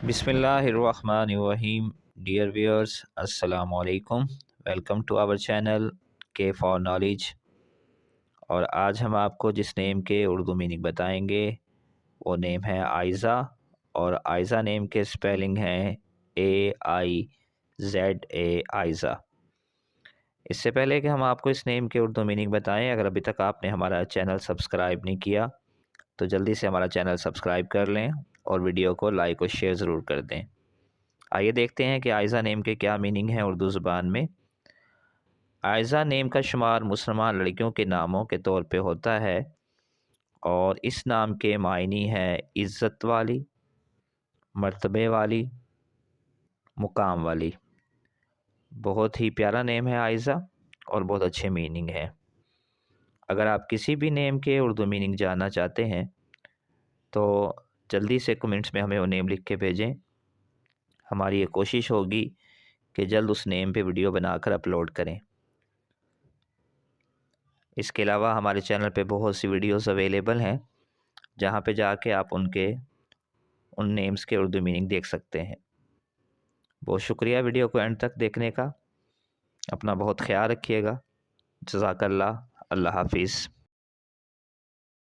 Bismillahirrahmanirrahim. Dear viewers, Assalamu alaikum. Welcome to our channel K for Knowledge. اور آج ہم آپ کو جس نیم کے اردو میننگ بتائیں گے وہ نیم ہے آئزہ، اور آئزہ نیم کے سپیلنگ ہیں AIZA آئزہ۔ اس سے پہلے کہ ہم آپ کو اس نیم کے اردو میننگ بتائیں، اگر ابھی تک آپ نے ہمارا چینل سبسکرائب نہیں کیا تو جلدی سے ہمارا چینل سبسکرائب کر لیں اور ویڈیو کو لائک اور شیئر ضرور کر دیں۔ آئیے دیکھتے ہیں کہ آئزہ نیم کے کیا میننگ ہیں اردو زبان میں۔ آئزہ نیم کا شمار مسلمان لڑکیوں کے ناموں کے طور پہ ہوتا ہے، اور اس نام کے معنی ہے عزت والی، مرتبے والی، مقام والی۔ بہت ہی پیارا نیم ہے آئزہ اور بہت اچھے میننگ ہے۔ اگر آپ کسی بھی نیم کے اردو میننگ جاننا چاہتے ہیں تو جلدی سے کمنٹس میں ہمیں وہ نیم لکھ کے بھیجیں۔ ہماری یہ کوشش ہوگی کہ جلد اس نیم پہ ویڈیو بنا کر اپلوڈ کریں۔ اس کے علاوہ ہمارے چینل پہ بہت سی ویڈیوز اویلیبل ہیں جہاں پہ جا کے آپ ان نیمز کے اردو میننگ دیکھ سکتے ہیں۔ بہت شکریہ ویڈیو کو اینڈ تک دیکھنے کا۔ اپنا بہت خیال رکھیے گا۔ جزاک اللہ۔ اللہ حافظ۔